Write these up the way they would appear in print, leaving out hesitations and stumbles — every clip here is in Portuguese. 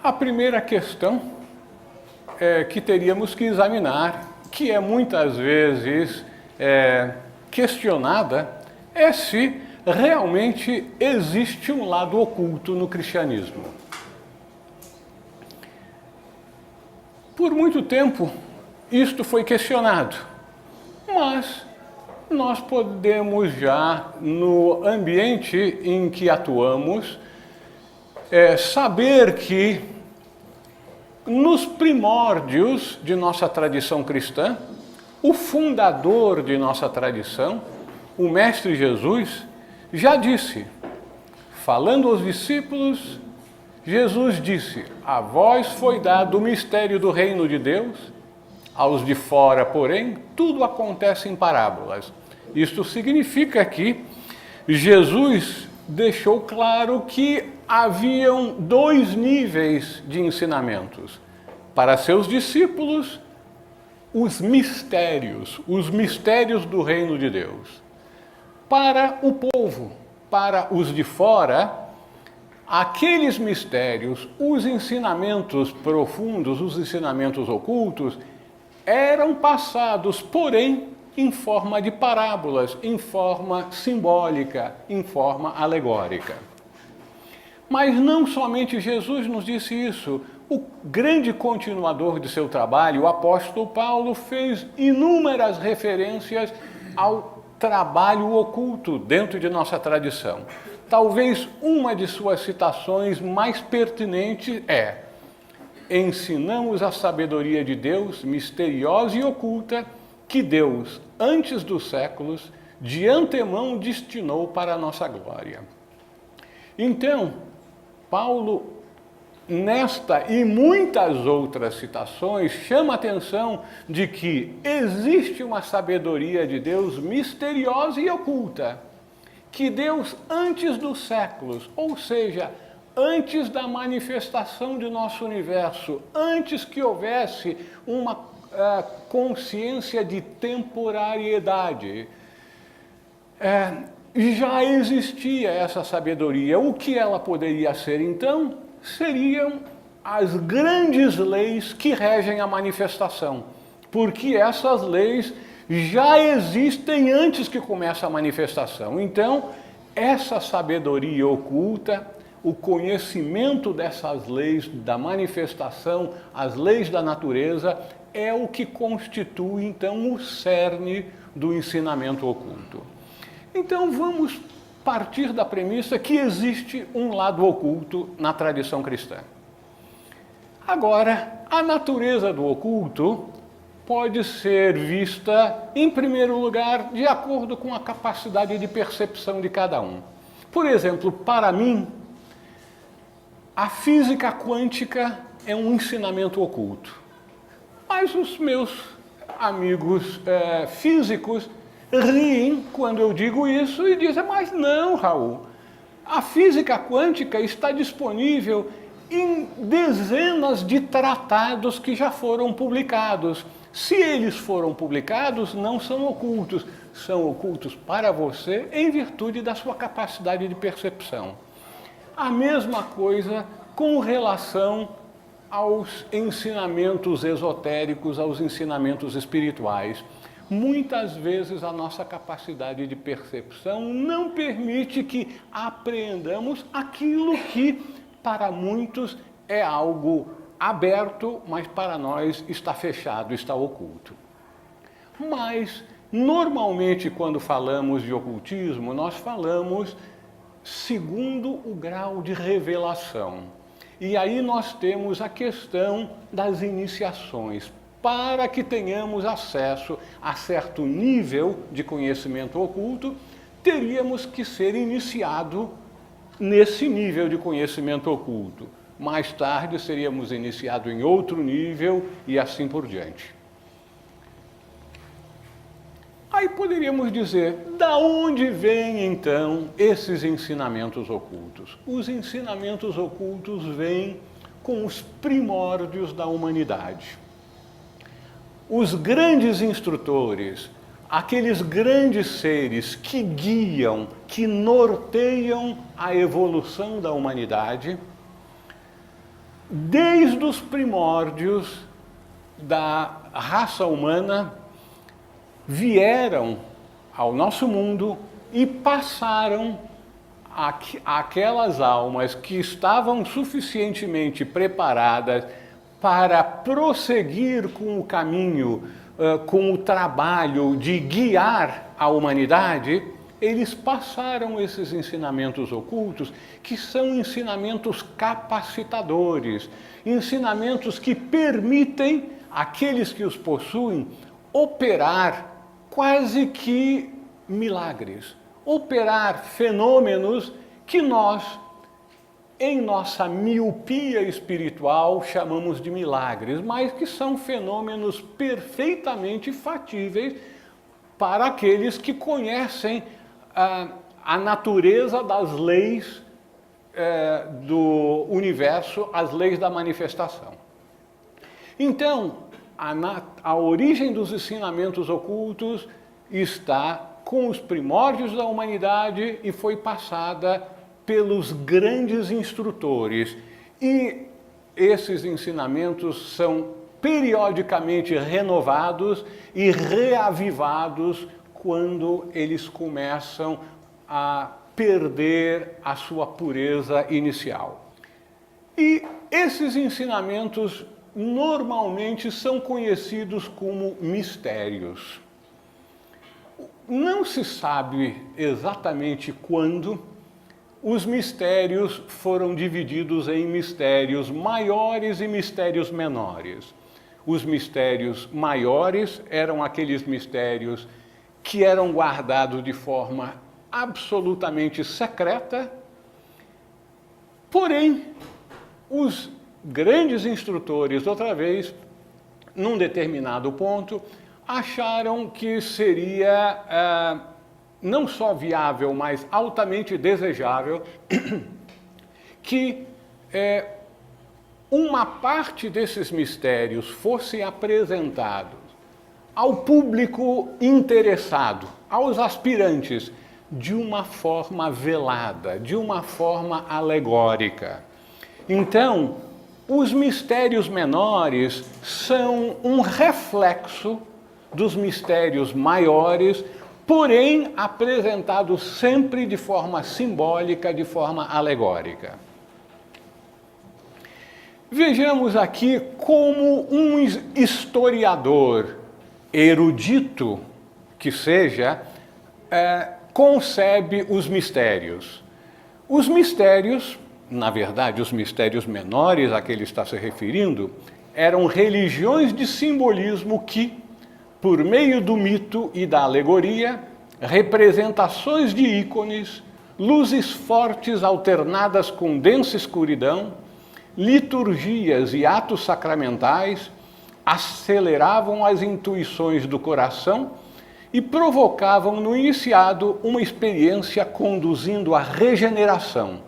A primeira questão que teríamos que examinar, que é muitas vezes questionada, é se realmente existe um lado oculto no cristianismo. Por muito tempo, isto foi questionado, mas nós podemos já, no ambiente em que atuamos, saber que nos primórdios de nossa tradição cristã, o fundador de nossa tradição, o Mestre Jesus, já disse, falando aos discípulos, Jesus disse: a vós foi dado o mistério do reino de Deus, aos de fora, porém, tudo acontece em parábolas. Isto significa que Jesus deixou claro que haviam dois níveis de ensinamentos. Para seus discípulos, os mistérios do reino de Deus. Para o povo, para os de fora, aqueles mistérios, os ensinamentos profundos, os ensinamentos ocultos, eram passados, porém, em forma de parábolas, em forma simbólica, em forma alegórica. Mas não somente Jesus nos disse isso. O grande continuador de seu trabalho, o apóstolo Paulo, fez inúmeras referências ao trabalho oculto dentro de nossa tradição. Talvez uma de suas citações mais pertinentes é: ensinamos a sabedoria de Deus, misteriosa e oculta, que Deus, antes dos séculos, de antemão destinou para a nossa glória. Então, Paulo, nesta e muitas outras citações, chama a atenção de que existe uma sabedoria de Deus misteriosa e oculta, que Deus, antes dos séculos, ou seja, antes da manifestação de nosso universo, antes que houvesse uma consciência de temporariedade, já existia essa sabedoria. O que ela poderia ser, então? Seriam as grandes leis que regem a manifestação, porque essas leis já existem antes que comece a manifestação. Então, essa sabedoria oculta, o conhecimento dessas leis da manifestação, as leis da natureza, é o que constitui, então, o cerne do ensinamento oculto. Então, vamos partir da premissa que existe um lado oculto na tradição cristã. Agora, a natureza do oculto pode ser vista, em primeiro lugar, de acordo com a capacidade de percepção de cada um. Por exemplo, para mim, a física quântica é um ensinamento oculto. Mas os meus amigos físicos riem quando eu digo isso e dizem: mas não, Raul, a física quântica está disponível em dezenas de tratados que já foram publicados. Se eles foram publicados, não são ocultos. São ocultos para você em virtude da sua capacidade de percepção. A mesma coisa com relação aos ensinamentos esotéricos, aos ensinamentos espirituais. Muitas vezes a nossa capacidade de percepção não permite que apreendamos aquilo que para muitos é algo aberto, mas para nós está fechado, está oculto. Mas, normalmente, quando falamos de ocultismo, nós falamos segundo o grau de revelação. E aí nós temos a questão das iniciações. Para que tenhamos acesso a certo nível de conhecimento oculto, teríamos que ser iniciado nesse nível de conhecimento oculto. Mais tarde seríamos iniciados em outro nível e assim por diante. Aí poderíamos dizer, da onde vêm então esses ensinamentos ocultos? Os ensinamentos ocultos vêm com os primórdios da humanidade. Os grandes instrutores, aqueles grandes seres que guiam, que norteiam a evolução da humanidade, desde os primórdios da raça humana, vieram ao nosso mundo e passaram aquelas almas que estavam suficientemente preparadas para prosseguir com o caminho, com o trabalho de guiar a humanidade. Eles passaram esses ensinamentos ocultos, que são ensinamentos capacitadores, ensinamentos que permitem àqueles que os possuem operar quase que milagres, operar fenômenos que nós, em nossa miopia espiritual, chamamos de milagres, mas que são fenômenos perfeitamente fatíveis para aqueles que conhecem a natureza das leis do universo, as leis da manifestação. Então, a origem dos ensinamentos ocultos está com os primórdios da humanidade e foi passada pelos grandes instrutores. E esses ensinamentos são periodicamente renovados e reavivados quando eles começam a perder a sua pureza inicial. E esses ensinamentos normalmente são conhecidos como mistérios. Não se sabe exatamente quando os mistérios foram divididos em mistérios maiores e mistérios menores. Os mistérios maiores eram aqueles mistérios que eram guardados de forma absolutamente secreta, porém, os grandes instrutores, outra vez, num determinado ponto, acharam que seria não só viável, mas altamente desejável que uma parte desses mistérios fosse apresentado ao público interessado, aos aspirantes, de uma forma velada, de uma forma alegórica. Então, os mistérios menores são um reflexo dos mistérios maiores, porém apresentados sempre de forma simbólica, de forma alegórica. Vejamos aqui como um historiador erudito que seja, concebe os mistérios. Os mistérios, na verdade, os mistérios menores a que ele está se referindo, eram religiões de simbolismo que, por meio do mito e da alegoria, representações de ícones, luzes fortes alternadas com densa escuridão, liturgias e atos sacramentais aceleravam as intuições do coração e provocavam no iniciado uma experiência conduzindo à regeneração,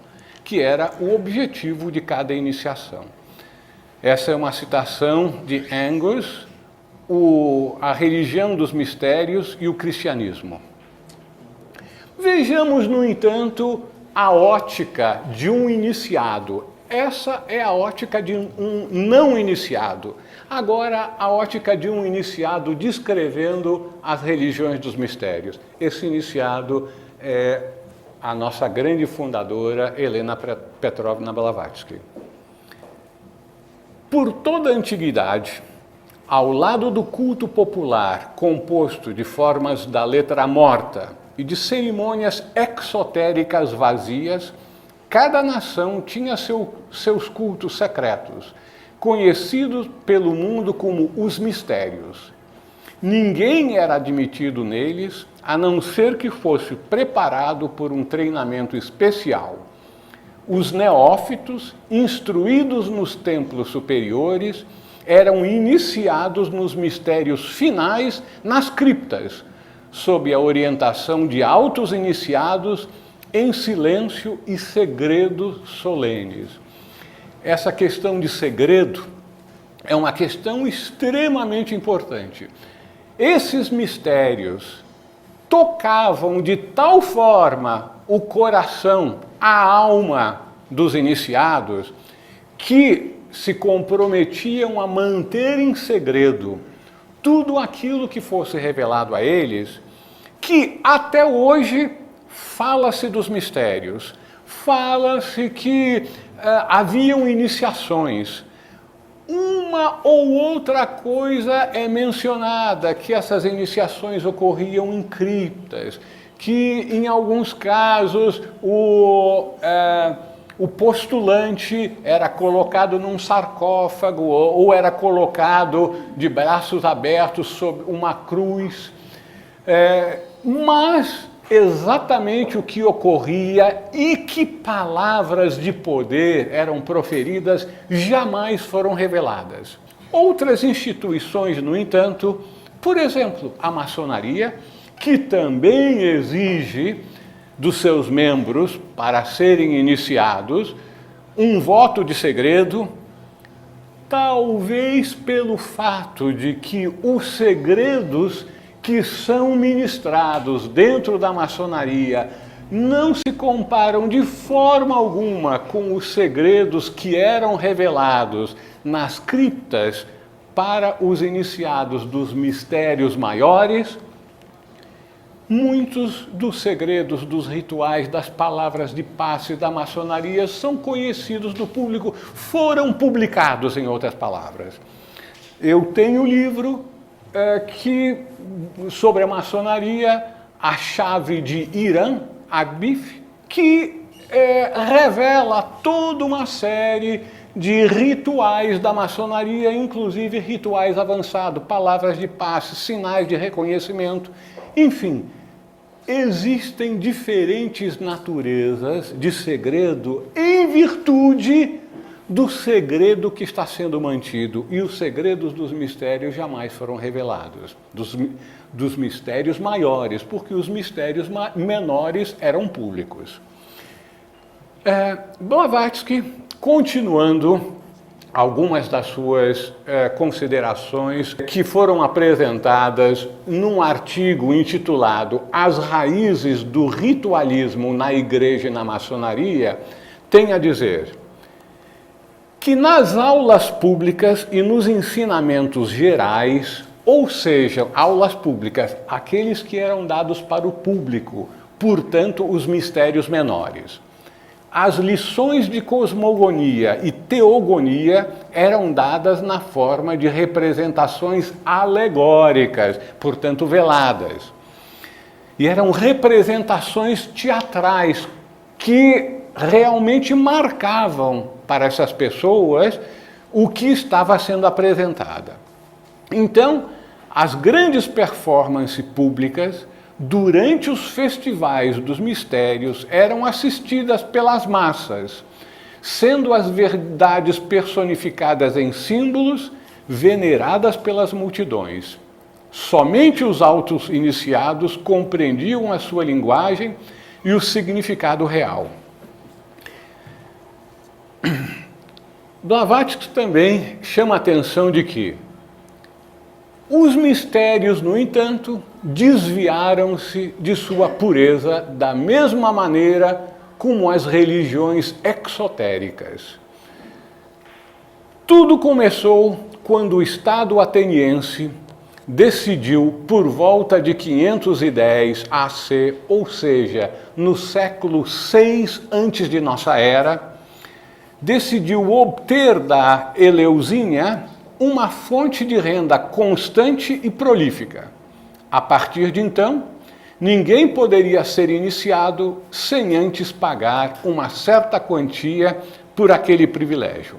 que era o objetivo de cada iniciação. Essa é uma citação de Angus, A Religião dos Mistérios e o Cristianismo. Vejamos, no entanto, a ótica de um iniciado. Essa é a ótica de um não iniciado. Agora, a ótica de um iniciado descrevendo as religiões dos mistérios. Esse iniciado é a nossa grande fundadora, Helena Petrovna Blavatsky. Por toda a antiguidade, ao lado do culto popular, composto de formas da letra morta e de cerimônias exotéricas vazias, cada nação tinha seus cultos secretos, conhecidos pelo mundo como os mistérios. Ninguém era admitido neles, a não ser que fosse preparado por um treinamento especial. Os neófitos, instruídos nos templos superiores, eram iniciados nos mistérios finais nas criptas, sob a orientação de altos iniciados em silêncio e segredos solenes. Essa questão de segredo é uma questão extremamente importante. Esses mistérios tocavam de tal forma o coração, a alma dos iniciados, que se comprometiam a manter em segredo tudo aquilo que fosse revelado a eles, que até hoje fala-se dos mistérios, fala-se que haviam iniciações. Uma ou outra coisa é mencionada, que essas iniciações ocorriam em criptas, que em alguns casos o postulante era colocado num sarcófago ou era colocado de braços abertos sobre uma cruz. Mas exatamente o que ocorria e que palavras de poder eram proferidas jamais foram reveladas. Outras instituições, no entanto, por exemplo, a maçonaria, que também exige dos seus membros, para serem iniciados, um voto de segredo, talvez pelo fato de que os segredos que são ministrados dentro da maçonaria não se comparam de forma alguma com os segredos que eram revelados nas criptas para os iniciados dos mistérios maiores. Muitos dos segredos, dos rituais, das palavras de passe da maçonaria são conhecidos do público, foram publicados, em outras palavras. Eu tenho um livro sobre a maçonaria, A Chave de Irã, Agbif, que revela toda uma série de rituais da maçonaria, inclusive rituais avançados, palavras de passe, sinais de reconhecimento, enfim. Existem diferentes naturezas de segredo em virtude do segredo que está sendo mantido, e os segredos dos mistérios jamais foram revelados, dos mistérios maiores, porque os mistérios menores eram públicos. Blavatsky, continuando algumas das suas considerações que foram apresentadas num artigo intitulado As Raízes do Ritualismo na Igreja e na Maçonaria, tem a dizer que nas aulas públicas e nos ensinamentos gerais, ou seja, aulas públicas, aqueles que eram dados para o público, portanto, os mistérios menores, as lições de cosmogonia e teogonia eram dadas na forma de representações alegóricas, portanto veladas. E eram representações teatrais que realmente marcavam para essas pessoas o que estava sendo apresentada. Então, as grandes performances públicas durante os festivais dos mistérios eram assistidas pelas massas, sendo as verdades personificadas em símbolos veneradas pelas multidões. Somente os altos iniciados compreendiam a sua linguagem e o significado real. Blavatsky também chama a atenção de que os mistérios, no entanto, desviaram-se de sua pureza da mesma maneira como as religiões exotéricas. Tudo começou quando o Estado ateniense decidiu, por volta de 510 AC, ou seja, no século VI antes de nossa era, decidiu obter da Eleusínia uma fonte de renda constante e prolífica. A partir de então, ninguém poderia ser iniciado sem antes pagar uma certa quantia por aquele privilégio.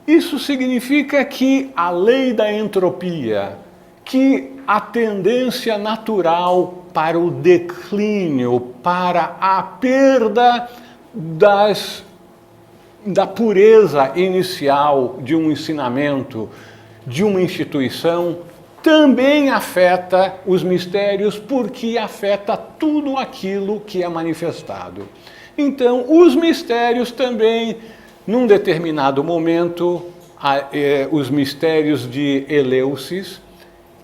Isso significa que a lei da entropia, que a tendência natural para o declínio, para a perda da pureza inicial de um ensinamento, de uma instituição, também afeta os mistérios, porque afeta tudo aquilo que é manifestado. Então, os mistérios também, num determinado momento, os mistérios de Eleusis,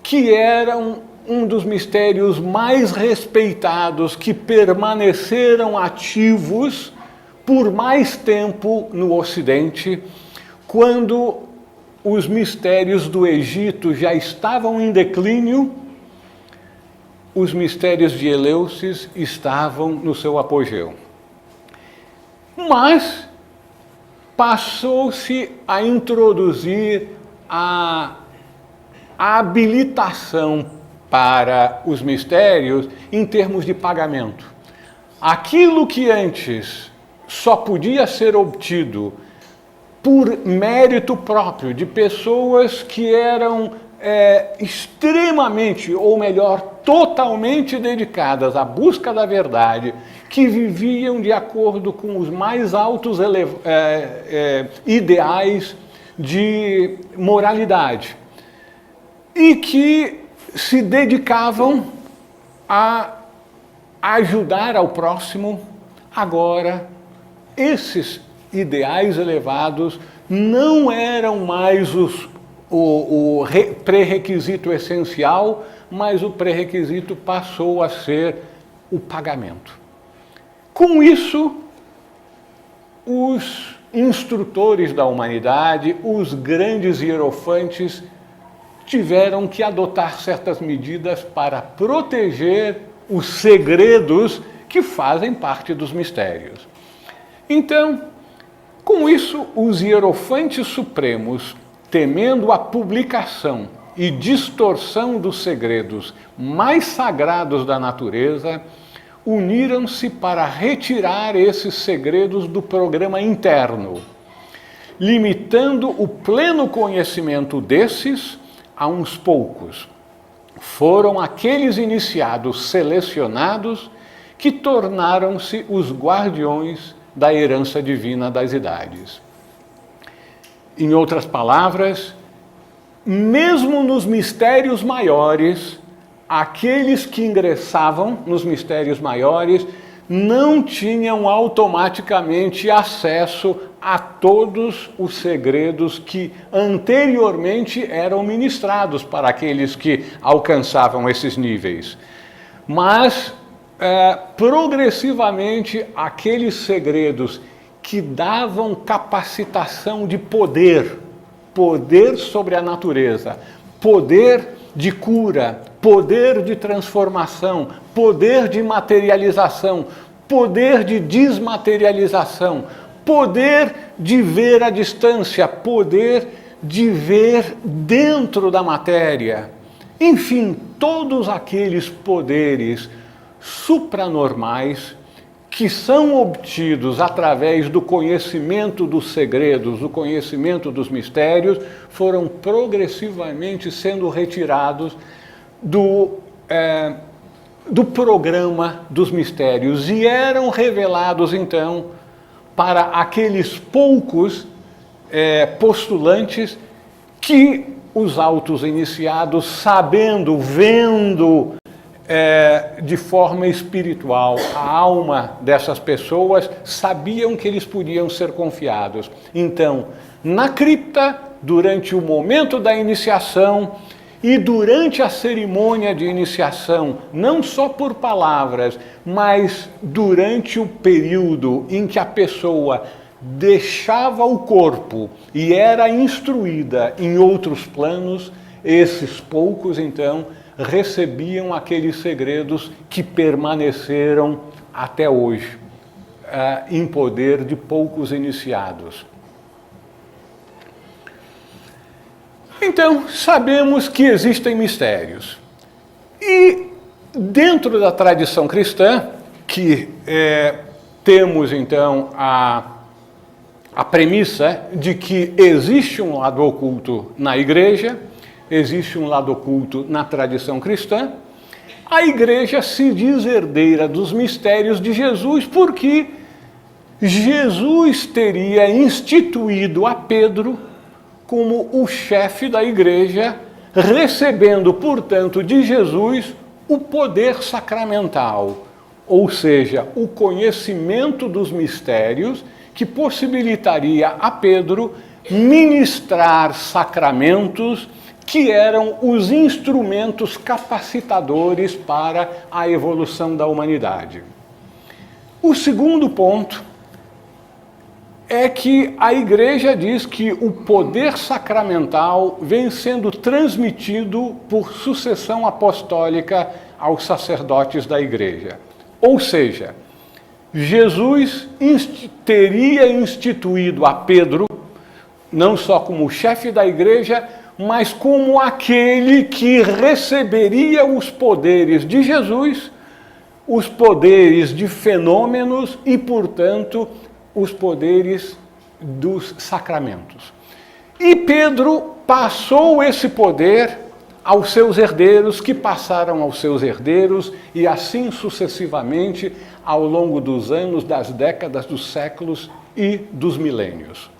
que eram um dos mistérios mais respeitados, que permaneceram ativos por mais tempo no Ocidente, quando os mistérios do Egito já estavam em declínio, os mistérios de Eleusis estavam no seu apogeu. Mas passou-se a introduzir a habilitação para os mistérios em termos de pagamento. Aquilo que antes só podia ser obtido por mérito próprio de pessoas que eram extremamente, ou melhor, totalmente dedicadas à busca da verdade, que viviam de acordo com os mais altos ideais de moralidade e que se dedicavam a ajudar ao próximo. Agora, esses ideais elevados não eram mais o pré-requisito essencial, mas o pré-requisito passou a ser o pagamento. Com isso, os instrutores da humanidade, os grandes hierofantes, tiveram que adotar certas medidas para proteger os segredos que fazem parte dos mistérios. Então, com isso, os hierofantes supremos, temendo a publicação e distorção dos segredos mais sagrados da natureza, uniram-se para retirar esses segredos do programa interno, limitando o pleno conhecimento desses a uns poucos. Foram aqueles iniciados selecionados que tornaram-se os guardiões da herança divina das idades. Em outras palavras, mesmo nos mistérios maiores, aqueles que ingressavam nos mistérios maiores não tinham automaticamente acesso a todos os segredos que anteriormente eram ministrados para aqueles que alcançavam esses níveis. Mas, progressivamente, aqueles segredos que davam capacitação de poder sobre a natureza, poder de cura, poder de transformação, poder de materialização, poder de desmaterialização, poder de ver à distância, poder de ver dentro da matéria. Enfim, todos aqueles poderes supranormais que são obtidos através do conhecimento dos segredos, do conhecimento dos mistérios, foram progressivamente sendo retirados do programa dos mistérios e eram revelados, então, para aqueles poucos postulantes que os altos iniciados, sabendo, vendo de forma espiritual a alma dessas pessoas, sabiam que eles podiam ser confiados. Então, na cripta, durante o momento da iniciação e durante a cerimônia de iniciação, não só por palavras, mas durante o período em que a pessoa deixava o corpo e era instruída em outros planos, esses poucos, então, recebiam aqueles segredos que permaneceram até hoje, em poder de poucos iniciados. Então, sabemos que existem mistérios. E dentro da tradição cristã, que temos então a premissa de que existe um lado oculto na igreja, existe um lado oculto na tradição cristã, a igreja se diz herdeira dos mistérios de Jesus porque Jesus teria instituído a Pedro como o chefe da igreja, recebendo, portanto, de Jesus o poder sacramental, ou seja, o conhecimento dos mistérios que possibilitaria a Pedro ministrar sacramentos que eram os instrumentos capacitadores para a evolução da humanidade. O segundo ponto é que a Igreja diz que o poder sacramental vem sendo transmitido por sucessão apostólica aos sacerdotes da Igreja. Ou seja, Jesus teria instituído a Pedro, não só como chefe da Igreja, mas como aquele que receberia os poderes de Jesus, os poderes de fenômenos e, portanto, os poderes dos sacramentos. E Pedro passou esse poder aos seus herdeiros, que passaram aos seus herdeiros, e assim sucessivamente ao longo dos anos, das décadas, dos séculos e dos milênios.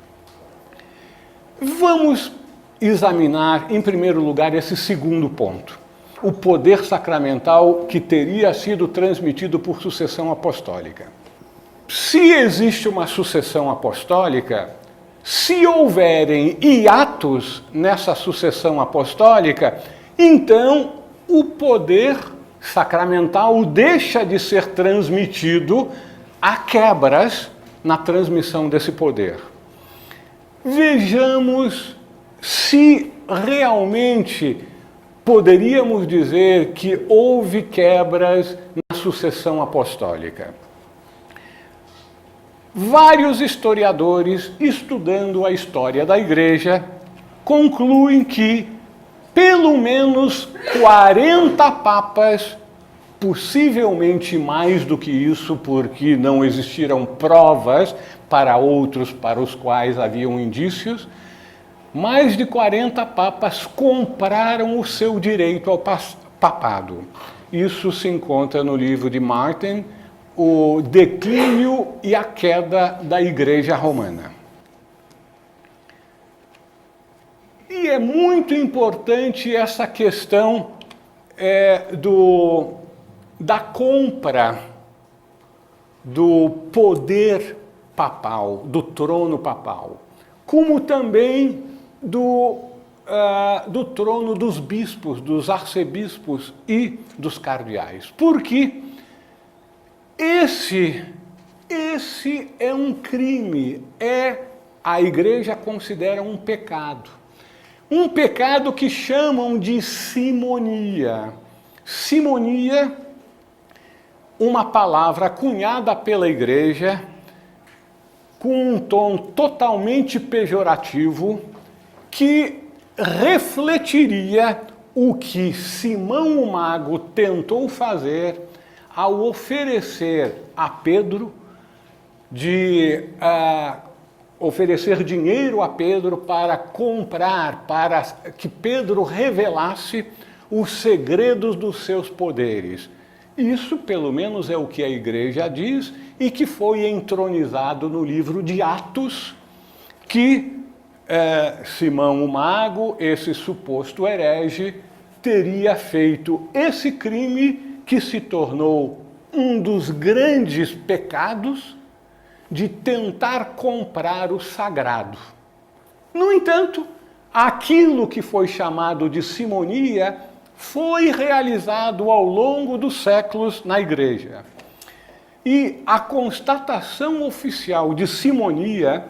Vamos examinar, em primeiro lugar, esse segundo ponto. O poder sacramental que teria sido transmitido por sucessão apostólica. Se existe uma sucessão apostólica, se houverem hiatos nessa sucessão apostólica, então o poder sacramental deixa de ser transmitido, há quebras na transmissão desse poder. Vejamos se realmente poderíamos dizer que houve quebras na sucessão apostólica. Vários historiadores, estudando a história da Igreja, concluem que pelo menos 40 papas, possivelmente mais do que isso, porque não existiram provas para outros para os quais haviam indícios, mais de 40 papas compraram o seu direito ao papado. Isso se encontra no livro de Martin, O Declínio e a Queda da Igreja Romana. E é muito importante essa questão da compra do poder papal, do trono papal, como também do trono dos bispos, dos arcebispos e dos cardeais. Porque esse é um crime, a Igreja considera um pecado. Um pecado que chamam de simonia. Simonia, uma palavra cunhada pela Igreja, com um tom totalmente pejorativo, que refletiria o que Simão o Mago tentou fazer ao oferecer a Pedro, oferecer dinheiro a Pedro para comprar, para que Pedro revelasse os segredos dos seus poderes. Isso, pelo menos, é o que a Igreja diz e que foi entronizado no livro de Atos, que Simão o Mago, esse suposto herege, teria feito esse crime que se tornou um dos grandes pecados de tentar comprar o sagrado. No entanto, aquilo que foi chamado de simonia foi realizado ao longo dos séculos na Igreja. E a constatação oficial de simonia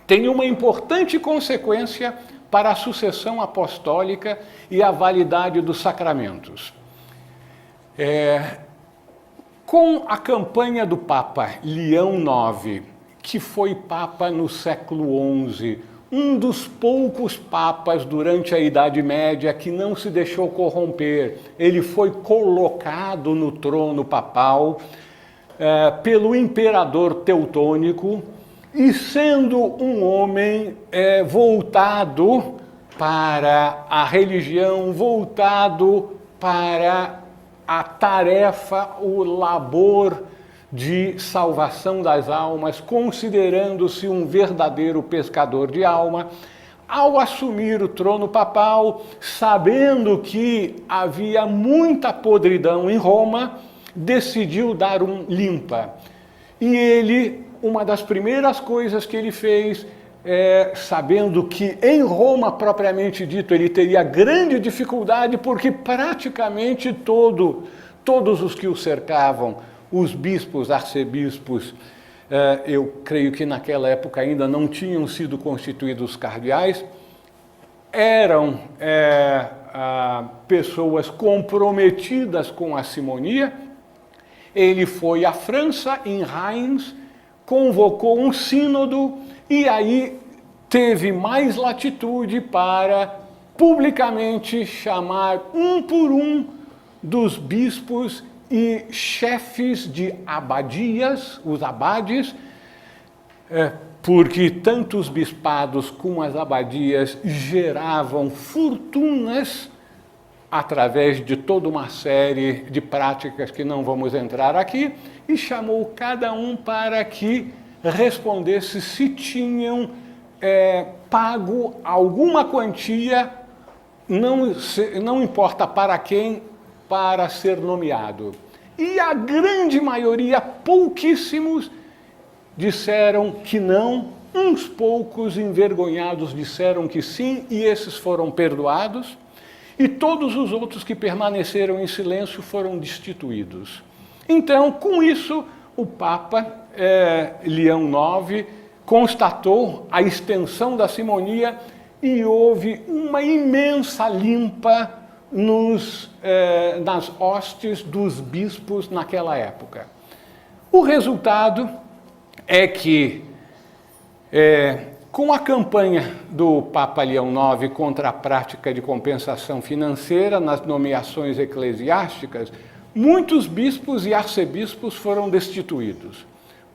tem uma importante consequência para a sucessão apostólica e a validade dos sacramentos. Com a campanha do Papa Leão IX, que foi Papa no século XI, um dos poucos papas durante a Idade Média que não se deixou corromper, ele foi colocado no trono papal pelo imperador teutônico, e sendo um homem voltado para a religião, voltado para a tarefa, o labor de salvação das almas, considerando-se um verdadeiro pescador de alma, ao assumir o trono papal, sabendo que havia muita podridão em Roma, decidiu dar um limpa. E ele, uma das primeiras coisas que ele fez, sabendo que em Roma, propriamente dito, ele teria grande dificuldade, porque praticamente todos os que o cercavam, os bispos, arcebispos, eu creio que naquela época ainda não tinham sido constituídos cardeais, eram pessoas comprometidas com a simonia. Ele foi à França, em Reims, convocou um sínodo e aí teve mais latitude para publicamente chamar um por um dos bispos e chefes de abadias, os abades, porque tanto os bispados como as abadias geravam fortunas através de toda uma série de práticas que não vamos entrar aqui, e chamou cada um para que respondesse se tinham pago alguma quantia, não importa para quem, para ser nomeado. E a grande maioria, pouquíssimos, disseram que não, uns poucos envergonhados disseram que sim, e esses foram perdoados, e todos os outros que permaneceram em silêncio foram destituídos. Então, com isso, o Papa Leão IX constatou a extensão da simonia e houve uma imensa limpa nas hostes dos bispos naquela época. O resultado é que, com a campanha do Papa Leão IX contra a prática de compensação financeira nas nomeações eclesiásticas, muitos bispos e arcebispos foram destituídos.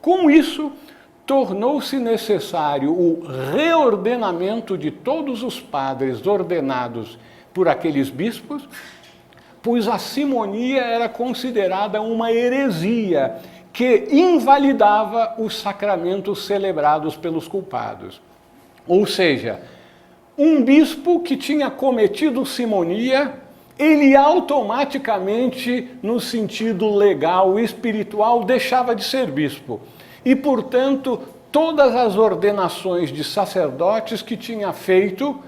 Com isso, tornou-se necessário o reordenamento de todos os padres ordenados por aqueles bispos, pois a simonia era considerada uma heresia que invalidava os sacramentos celebrados pelos culpados. Ou seja, um bispo que tinha cometido simonia, ele automaticamente, no sentido legal e espiritual, deixava de ser bispo. E, portanto, todas as ordenações de sacerdotes que tinha feito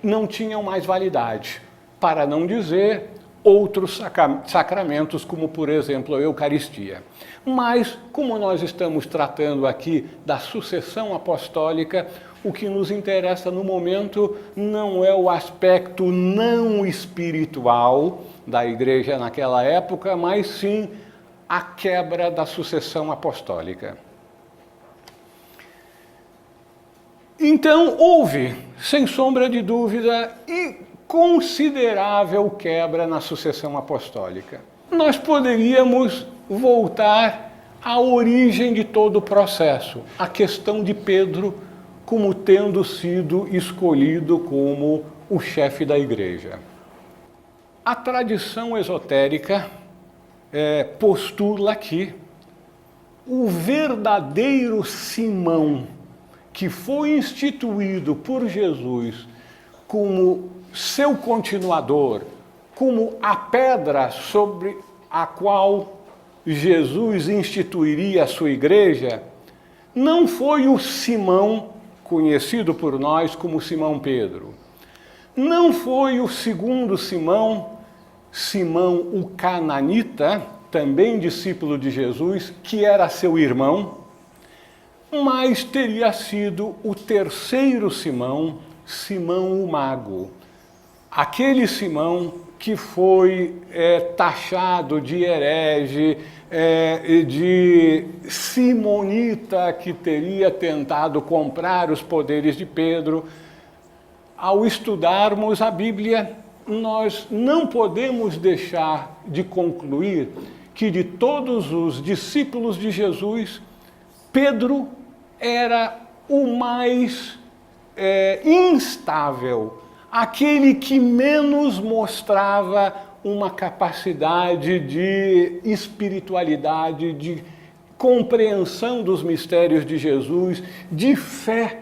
não tinham mais validade, para não dizer outros sacramentos, como, por exemplo, a Eucaristia. Mas, como nós estamos tratando aqui da sucessão apostólica, o que nos interessa no momento não é o aspecto não espiritual da Igreja naquela época, mas sim a quebra da sucessão apostólica. Então, houve, sem sombra de dúvida, e considerável quebra na sucessão apostólica. Nós poderíamos voltar à origem de todo o processo, a questão de Pedro como tendo sido escolhido como o chefe da Igreja. A tradição esotérica postula que o verdadeiro Simão, que foi instituído por Jesus como seu continuador, como a pedra sobre a qual Jesus instituiria a sua igreja, não foi o Simão conhecido por nós como Simão Pedro. Não foi o segundo Simão, Simão o Cananita, também discípulo de Jesus, que era seu irmão, mas teria sido o terceiro Simão, Simão o Mago. Aquele Simão que foi taxado de herege, de simonita, que teria tentado comprar os poderes de Pedro. Ao estudarmos a Bíblia, nós não podemos deixar de concluir que de todos os discípulos de Jesus, Pedro era o mais instável, aquele que menos mostrava uma capacidade de espiritualidade, de compreensão dos mistérios de Jesus, de fé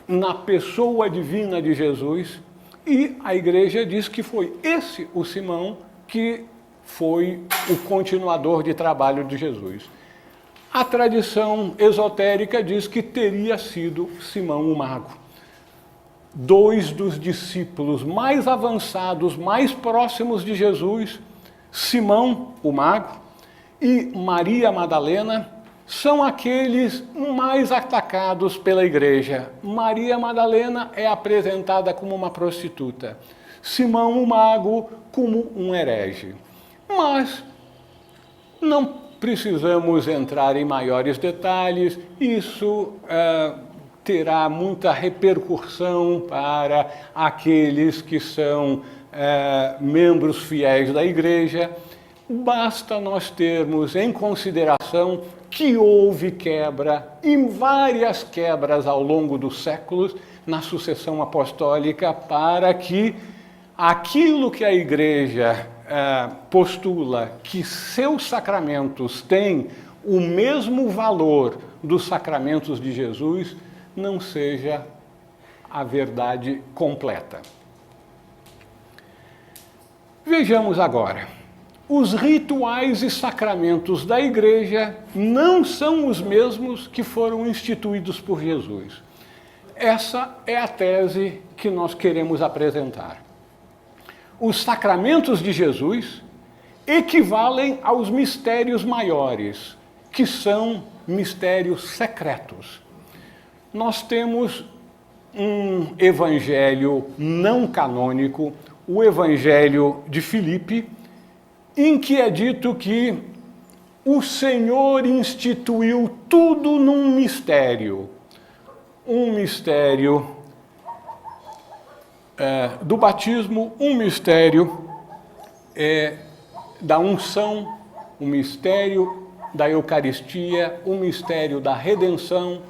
na pessoa divina de Jesus. E a igreja diz que foi esse o Simão que foi o continuador de trabalho de Jesus. A tradição esotérica diz que teria sido Simão o Mago. Dois dos discípulos mais avançados, mais próximos de Jesus, Simão o Mago e Maria Madalena, são aqueles mais atacados pela igreja. Maria Madalena é apresentada como uma prostituta, Simão o Mago como um herege. Mas não precisamos entrar em maiores detalhes, isso terá muita repercussão para aqueles que são membros fiéis da igreja. Basta nós termos em consideração que houve quebra, e várias quebras ao longo dos séculos, na sucessão apostólica, para que aquilo que a igreja postula, que seus sacramentos têm o mesmo valor dos sacramentos de Jesus, não seja a verdade completa. Vejamos agora. Os rituais e sacramentos da igreja não são os mesmos que foram instituídos por Jesus. Essa é a tese que nós queremos apresentar. Os sacramentos de Jesus equivalem aos mistérios maiores, que são mistérios secretos. Nós temos um evangelho não canônico, o evangelho de Filipe, em que é dito que o Senhor instituiu tudo num mistério. Um mistério do batismo, um mistério da unção, um mistério da Eucaristia, um mistério da redenção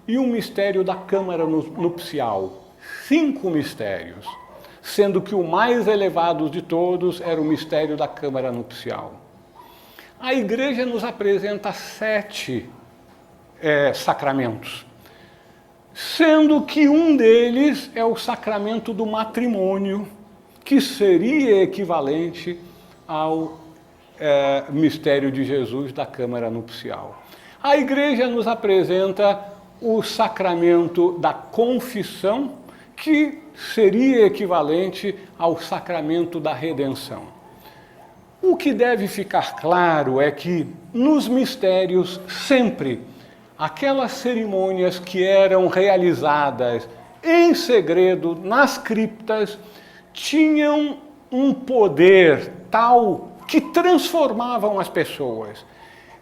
e um mistério da câmara nupcial. 5 mistérios. Sendo que o mais elevado de todos era o mistério da câmara nupcial. A igreja nos apresenta 7 sacramentos, sendo que um deles é o sacramento do matrimônio, que seria equivalente ao mistério de Jesus da câmara nupcial. A igreja nos apresenta o sacramento da confissão, que seria equivalente ao sacramento da redenção. O que deve ficar claro é que, nos mistérios, sempre, aquelas cerimônias que eram realizadas em segredo, nas criptas, tinham um poder tal que transformavam as pessoas,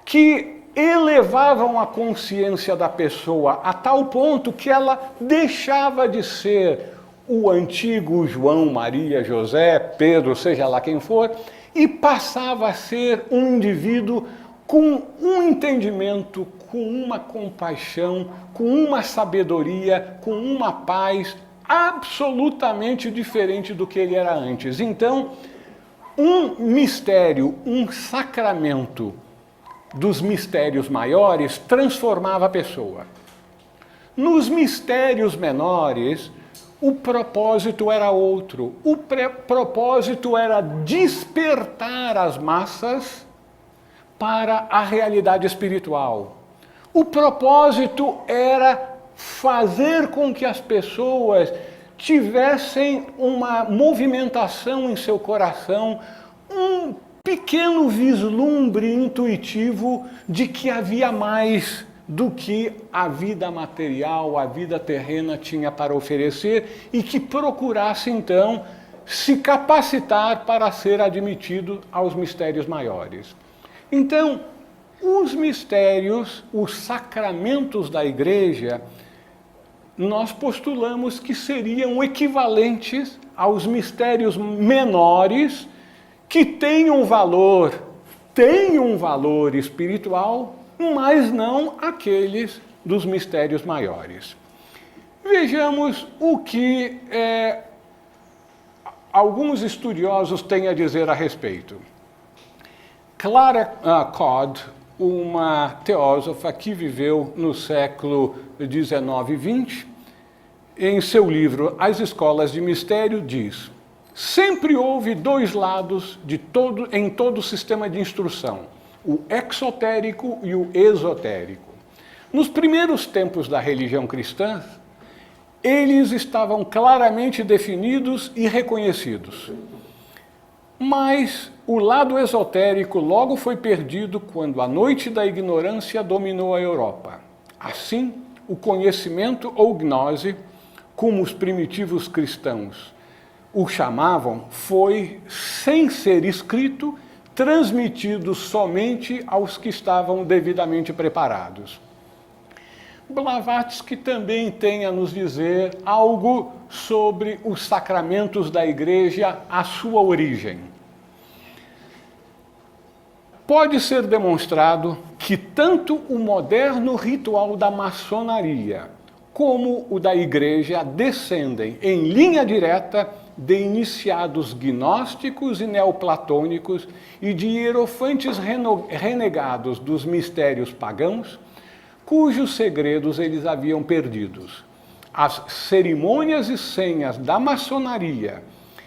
que elevavam a consciência da pessoa a tal ponto que ela deixava de ser o antigo João, Maria, José, Pedro, seja lá quem for, e passava a ser um indivíduo com um entendimento, com uma compaixão, com uma sabedoria, com uma paz absolutamente diferente do que ele era antes. Então, um mistério, um sacramento dos mistérios maiores transformava a pessoa. Nos mistérios menores, o propósito era outro. O propósito era despertar as massas para a realidade espiritual. O propósito era fazer com que as pessoas tivessem uma movimentação em seu coração, um pequeno vislumbre intuitivo de que havia mais do que a vida material, a vida terrena tinha para oferecer e que procurasse, então, se capacitar para ser admitido aos mistérios maiores. Então, os mistérios, os sacramentos da igreja, nós postulamos que seriam equivalentes aos mistérios menores que têm um valor espiritual, mas não aqueles dos mistérios maiores. Vejamos o que alguns estudiosos têm a dizer a respeito. Clara Codd, uma teósofa que viveu no século XIX e XX, em seu livro As Escolas de Mistério, diz: sempre houve 2 lados em todo o sistema de instrução, o exotérico e o esotérico. Nos primeiros tempos da religião cristã, eles estavam claramente definidos e reconhecidos. Mas o lado esotérico logo foi perdido quando a noite da ignorância dominou a Europa. Assim, o conhecimento ou gnose, como os primitivos cristãos o chamavam, foi, sem ser escrito, transmitido somente aos que estavam devidamente preparados. Blavatsky também tem a nos dizer algo sobre os sacramentos da Igreja, a sua origem. Pode ser demonstrado que tanto o moderno ritual da maçonaria como o da Igreja descendem em linha direta de iniciados gnósticos e neoplatônicos e de hierofantes renegados dos mistérios pagãos, cujos segredos eles haviam perdidos. As cerimônias e senhas da maçonaria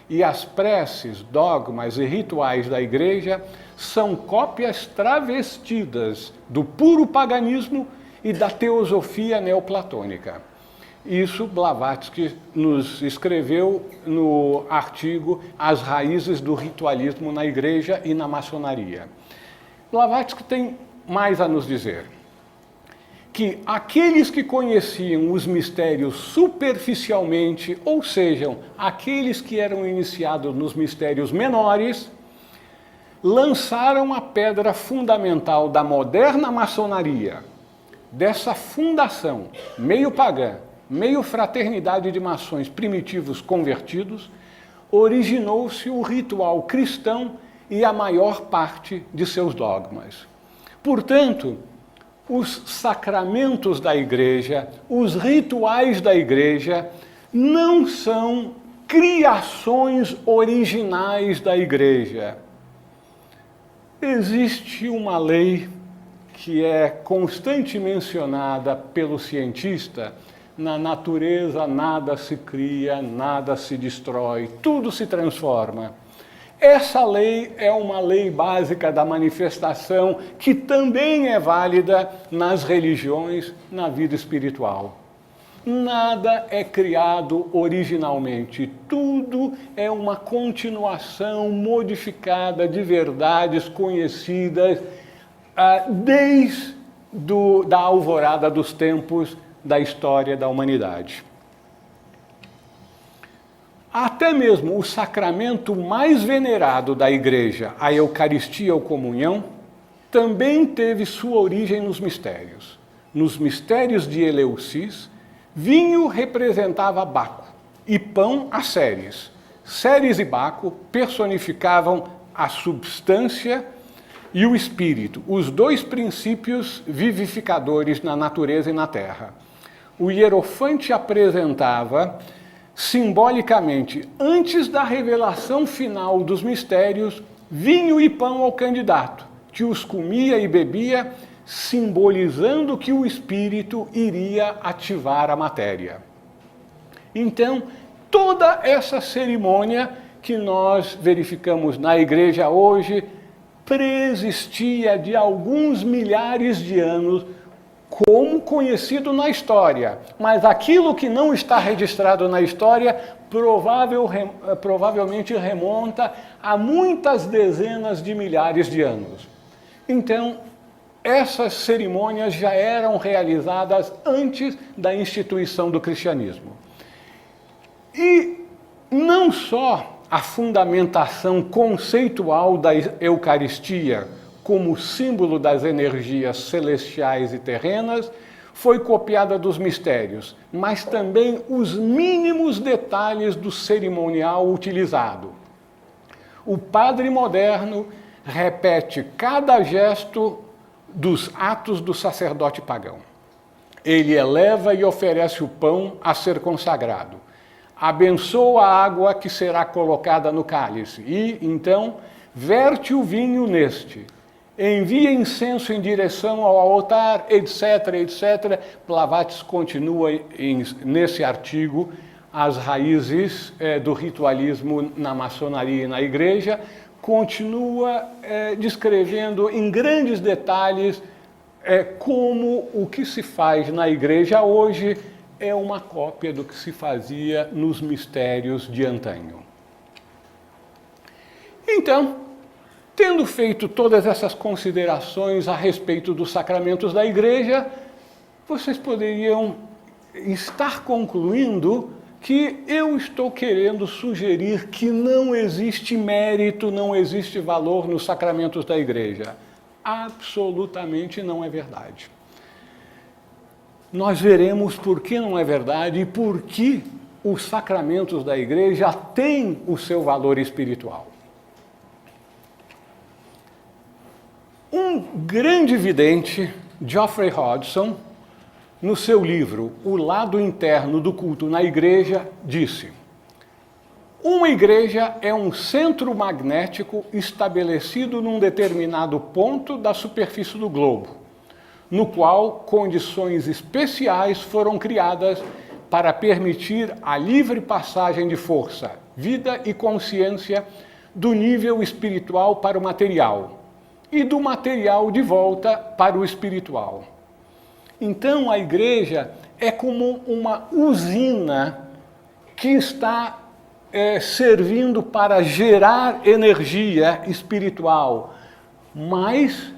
e as preces, dogmas e rituais da Igreja são cópias travestidas do puro paganismo e da teosofia neoplatônica. Isso Blavatsky nos escreveu no artigo As Raízes do Ritualismo na Igreja e na Maçonaria. Blavatsky tem mais a nos dizer. Que aqueles que conheciam os mistérios superficialmente, ou sejam, aqueles que eram iniciados nos mistérios menores, lançaram a pedra fundamental da moderna maçonaria, dessa fundação meio pagã, meio fraternidade de maçons primitivos convertidos, originou-se o ritual cristão e a maior parte de seus dogmas. Portanto, os sacramentos da Igreja, os rituais da Igreja, não são criações originais da Igreja. Existe uma lei que é constante mencionada pelo cientista: na natureza nada se cria, nada se destrói, tudo se transforma. Essa lei é uma lei básica da manifestação que também é válida nas religiões, na vida espiritual. Nada é criado originalmente, tudo é uma continuação modificada de verdades conhecidas desde da alvorada dos tempos da história da humanidade. Até mesmo o sacramento mais venerado da Igreja, a Eucaristia ou Comunhão, também teve sua origem nos mistérios. Nos mistérios de Eleusis, vinho representava Baco e pão a Ceres. Ceres e Baco personificavam a substância e o espírito, os dois princípios vivificadores na natureza e na terra. O hierofante apresentava simbolicamente, antes da revelação final dos mistérios, vinho e pão ao candidato, que os comia e bebia, simbolizando que o espírito iria ativar a matéria. Então, toda essa cerimônia que nós verificamos na Igreja hoje preexistia de alguns milhares de anos como conhecido na história, mas aquilo que não está registrado na história provavelmente remonta a muitas dezenas de milhares de anos. Então, essas cerimônias já eram realizadas antes da instituição do cristianismo. E não só a fundamentação conceitual da Eucaristia como símbolo das energias celestiais e terrenas, foi copiada dos mistérios, mas também os mínimos detalhes do cerimonial utilizado. O padre moderno repete cada gesto dos atos do sacerdote pagão. Ele eleva e oferece o pão a ser consagrado. Abençoa a água que será colocada no cálice e, então, verte o vinho neste. Envia incenso em direção ao altar, etc., etc. Blavatsky continua nesse artigo As Raízes do Ritualismo na Maçonaria e na Igreja, continua descrevendo em grandes detalhes como o que se faz na Igreja hoje é uma cópia do que se fazia nos mistérios de antanho. Então, tendo feito todas essas considerações a respeito dos sacramentos da Igreja, vocês poderiam estar concluindo que eu estou querendo sugerir que não existe mérito, não existe valor nos sacramentos da Igreja. Absolutamente não é verdade. Nós veremos por que não é verdade e por que os sacramentos da Igreja têm o seu valor espiritual. Um grande vidente, Geoffrey Hodgson, no seu livro O Lado Interno do Culto na Igreja, disse: uma igreja é um centro magnético estabelecido num determinado ponto da superfície do globo, no qual condições especiais foram criadas para permitir a livre passagem de força, vida e consciência do nível espiritual para o material e do material de volta para o espiritual. Então a igreja é como uma usina que está servindo para gerar energia espiritual, mas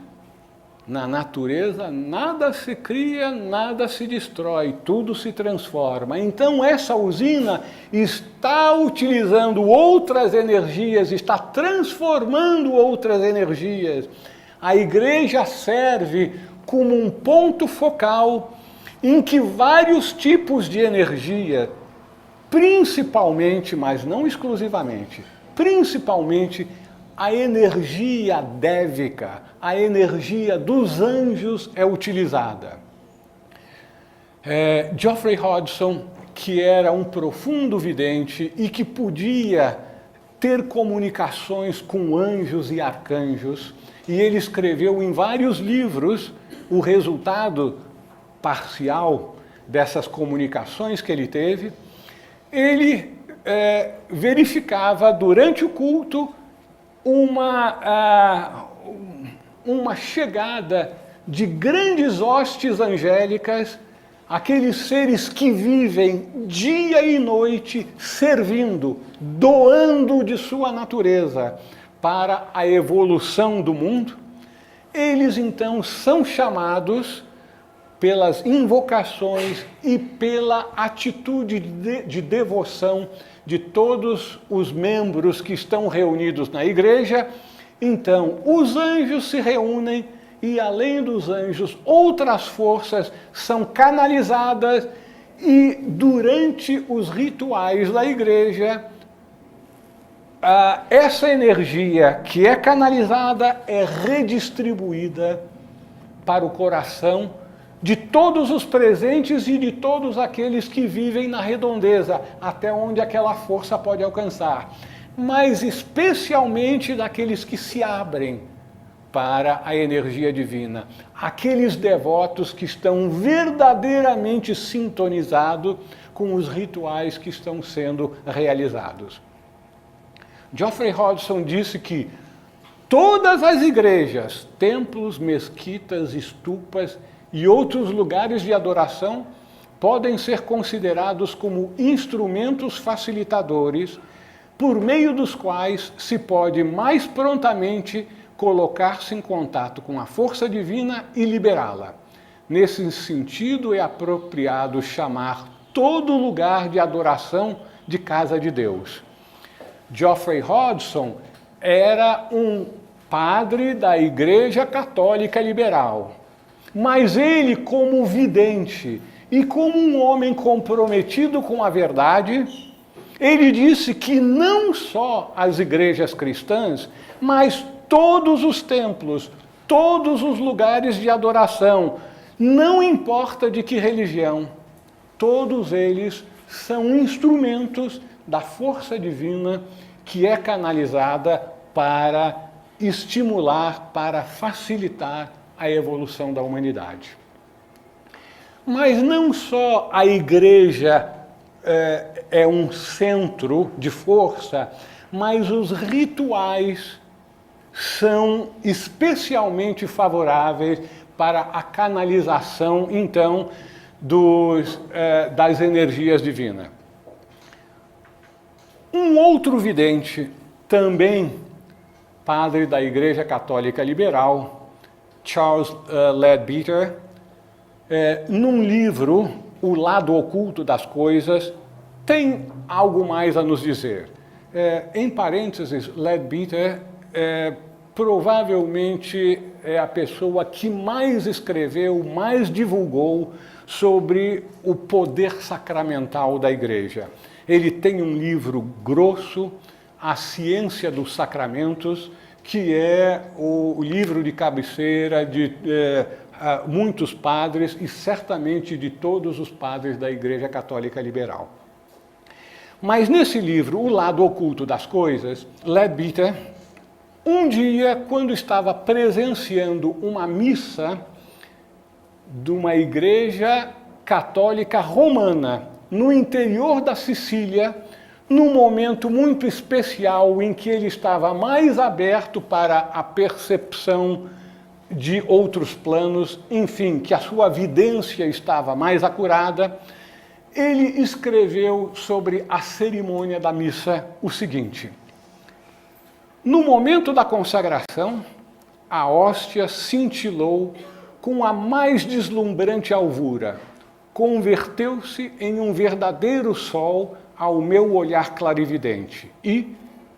na natureza nada se cria, nada se destrói, tudo se transforma. Então essa usina está utilizando outras energias, está transformando outras energias. A igreja serve como um ponto focal em que vários tipos de energia, principalmente, mas não exclusivamente, principalmente a energia dévica, a energia dos anjos é utilizada. Geoffrey Hodgson, que era um profundo vidente e que podia ter comunicações com anjos e arcanjos, e ele escreveu em vários livros o resultado parcial dessas comunicações que ele teve. Ele verificava durante o culto uma chegada de grandes hostes angélicas, aqueles seres que vivem dia e noite servindo, doando de sua natureza para a evolução do mundo. Eles então são chamados pelas invocações e pela atitude de devoção de todos os membros que estão reunidos na igreja. Então, os anjos se reúnem e, além dos anjos, outras forças são canalizadas e, durante os rituais da igreja, essa energia que é canalizada é redistribuída para o coração de todos os presentes e de todos aqueles que vivem na redondeza, até onde aquela força pode alcançar, mas especialmente daqueles que se abrem para a energia divina, aqueles devotos que estão verdadeiramente sintonizados com os rituais que estão sendo realizados. Geoffrey Hodgson disse que todas as igrejas, templos, mesquitas, estupas e outros lugares de adoração podem ser considerados como instrumentos facilitadores por meio dos quais se pode mais prontamente colocar-se em contato com a força divina e liberá-la. Nesse sentido, é apropriado chamar todo lugar de adoração de casa de Deus. Geoffrey Hodgson era um padre da Igreja Católica Liberal, mas ele, como vidente e como um homem comprometido com a verdade, ele disse que não só as igrejas cristãs, mas todos os templos, todos os lugares de adoração, não importa de que religião, todos eles são instrumentos da força divina que é canalizada para estimular, para facilitar a evolução da humanidade. Mas não só a igreja é um centro de força, mas os rituais são especialmente favoráveis para a canalização, então, das energias divinas. Um outro vidente também padre da Igreja Católica Liberal, Charles Leadbeater, num livro, O Lado Oculto das Coisas, tem algo mais a nos dizer. Em parênteses, Leadbeater provavelmente é a pessoa que mais escreveu, mais divulgou sobre o poder sacramental da Igreja. Ele tem um livro grosso, A Ciência dos Sacramentos, que é o livro de cabeceira de muitos padres e certamente de todos os padres da Igreja Católica Liberal. Mas nesse livro, O Lado Oculto das Coisas, Leadbeater, um dia, quando estava presenciando uma missa de uma igreja católica romana no interior da Sicília, num momento muito especial em que ele estava mais aberto para a percepção de outros planos, enfim, que a sua vidência estava mais acurada, ele escreveu sobre a cerimônia da missa o seguinte: no momento da consagração, a hóstia cintilou com a mais deslumbrante alvura, converteu-se em um verdadeiro sol ao meu olhar clarividente e,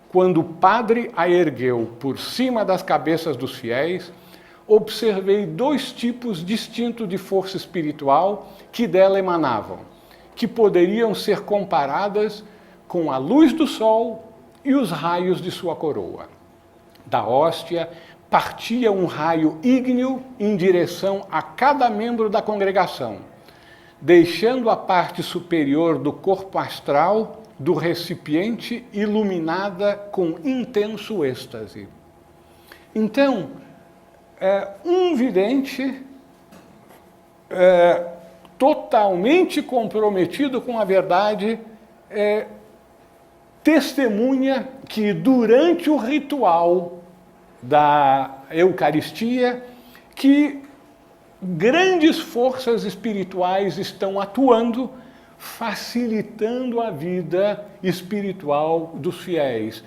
quando o padre a ergueu por cima das cabeças dos fiéis, observei dois tipos distintos de força espiritual que dela emanavam, que poderiam ser comparadas com a luz do sol e os raios de sua coroa. Da hóstia partia um raio ígneo em direção a cada membro da congregação, deixando a parte superior do corpo astral do recipiente iluminada com intenso êxtase. Então, um vidente totalmente comprometido com a verdade testemunha que durante o ritual da Eucaristia, que grandes forças espirituais estão atuando, facilitando a vida espiritual dos fiéis.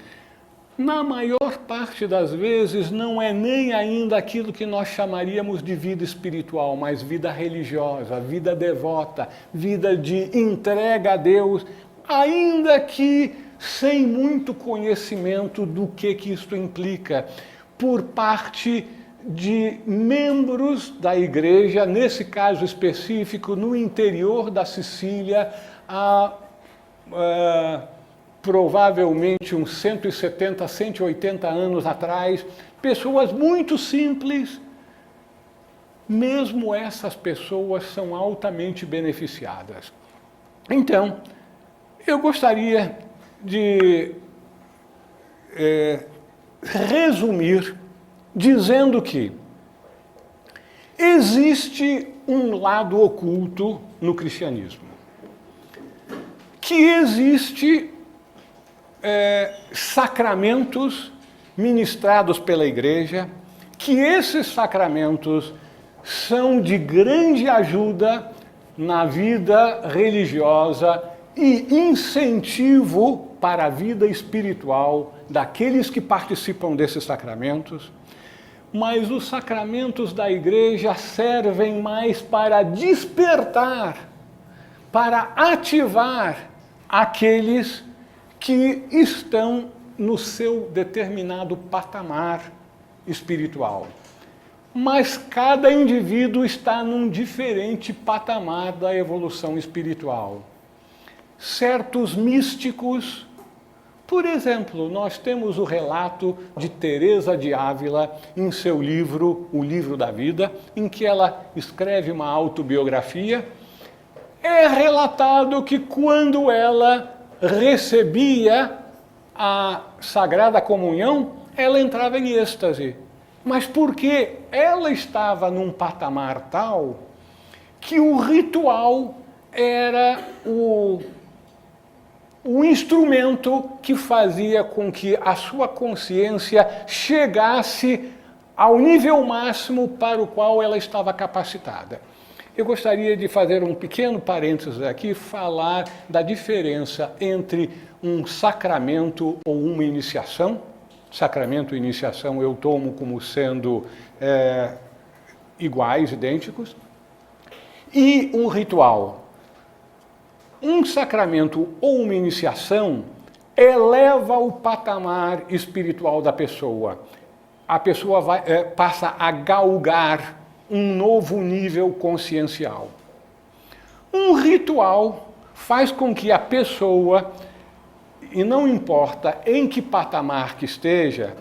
Na maior parte das vezes, não é nem ainda aquilo que nós chamaríamos de vida espiritual, mas vida religiosa, vida devota, vida de entrega a Deus, ainda que sem muito conhecimento do que isso implica, por parte de membros da igreja, nesse caso específico, no interior da Sicília, provavelmente uns 170, 180 anos atrás, pessoas muito simples. Mesmo essas pessoas são altamente beneficiadas. Então, eu gostaria de resumir dizendo que existe um lado oculto no cristianismo, que existe sacramentos ministrados pela igreja, que esses sacramentos são de grande ajuda na vida religiosa e incentivo para a vida espiritual daqueles que participam desses sacramentos, mas os sacramentos da igreja servem mais para despertar, para ativar aqueles que estão no seu determinado patamar espiritual. Mas cada indivíduo está num diferente patamar da evolução espiritual. Certos místicos, por exemplo, nós temos o relato de Teresa de Ávila em seu livro, O Livro da Vida, em que ela escreve uma autobiografia. É relatado que quando ela recebia a Sagrada Comunhão, ela entrava em êxtase. Mas porque ela estava num patamar tal que o ritual era o instrumento que fazia com que a sua consciência chegasse ao nível máximo para o qual ela estava capacitada. Eu gostaria de fazer um pequeno parênteses aqui, falar da diferença entre um sacramento ou uma iniciação sacramento e iniciação eu tomo como sendo iguais, idênticos, e um ritual. Um sacramento ou uma iniciação eleva o patamar espiritual da pessoa. A pessoa passa a galgar um novo nível consciencial. Um ritual faz com que a pessoa, e não importa em que patamar que esteja,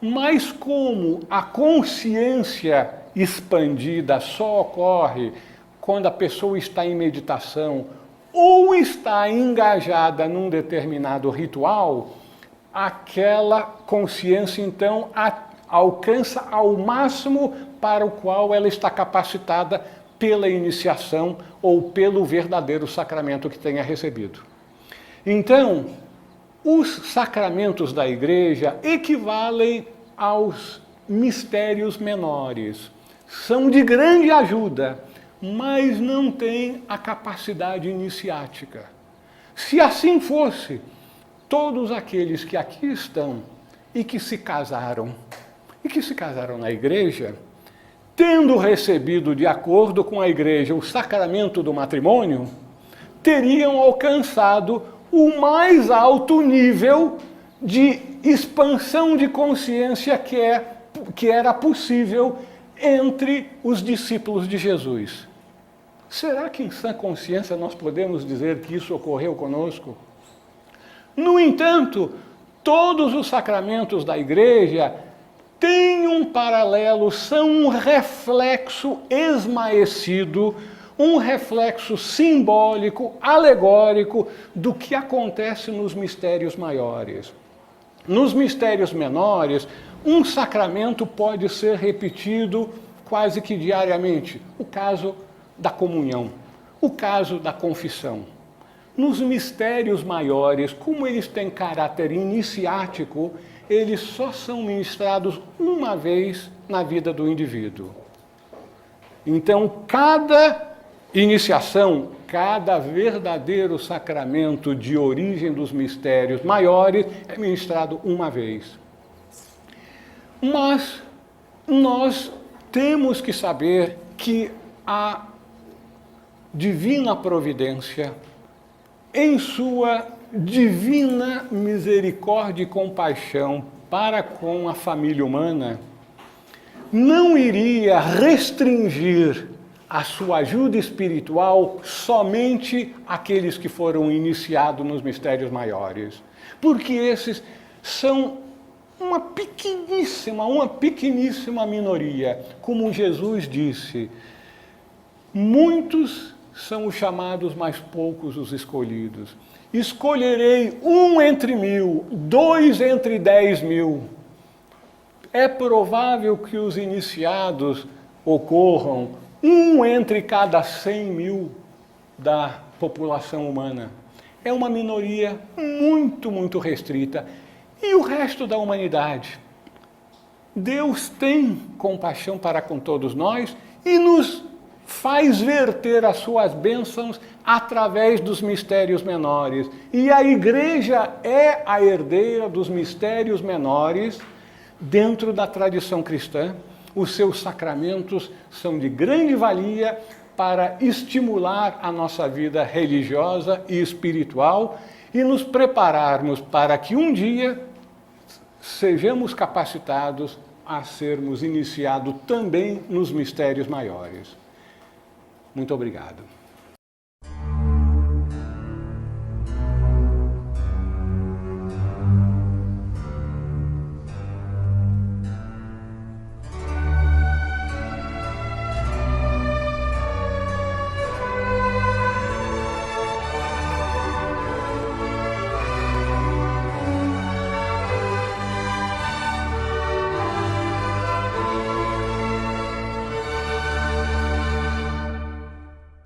mas como a consciência expandida só ocorre quando a pessoa está em meditação ou está engajada num determinado ritual, aquela consciência, então, alcança ao máximo para o qual ela está capacitada pela iniciação ou pelo verdadeiro sacramento que tenha recebido. Então, os sacramentos da Igreja equivalem aos mistérios menores. São de grande ajuda, mas não têm a capacidade iniciática. Se assim fosse, todos aqueles que aqui estão e que se casaram na Igreja, tendo recebido de acordo com a Igreja o sacramento do matrimônio, teriam alcançado o mais alto nível de expansão de consciência que era possível entre os discípulos de Jesus. Será que em sã consciência nós podemos dizer que isso ocorreu conosco? No entanto, todos os sacramentos da Igreja têm um paralelo, são um reflexo esmaecido, um reflexo simbólico, alegórico do que acontece nos mistérios maiores. Nos mistérios menores, um sacramento pode ser repetido quase que diariamente. O caso da comunhão, o caso da confissão. Nos mistérios maiores, como eles têm caráter iniciático, eles só são ministrados uma vez na vida do indivíduo. Então, cada iniciação, cada verdadeiro sacramento de origem dos mistérios maiores é ministrado uma vez. Mas nós temos que saber que a divina providência, em sua divina misericórdia e compaixão para com a família humana, não iria restringir a sua ajuda espiritual somente àqueles que foram iniciados nos mistérios maiores, porque esses são uma pequeníssima minoria. Como Jesus disse, muitos são os chamados, mas poucos os escolhidos. Escolherei 1 entre 1000, 2 entre 10.000. É provável que os iniciados ocorram 1 entre cada 100.000 da população humana. É uma minoria muito restrita. E o resto da humanidade? Deus tem compaixão para com todos nós e nos faz verter as suas bênçãos através dos mistérios menores. E a Igreja é a herdeira dos mistérios menores dentro da tradição cristã. Os seus sacramentos são de grande valia para estimular a nossa vida religiosa e espiritual e nos prepararmos para que um dia sejamos capacitados a sermos iniciados também nos mistérios maiores. Muito obrigado.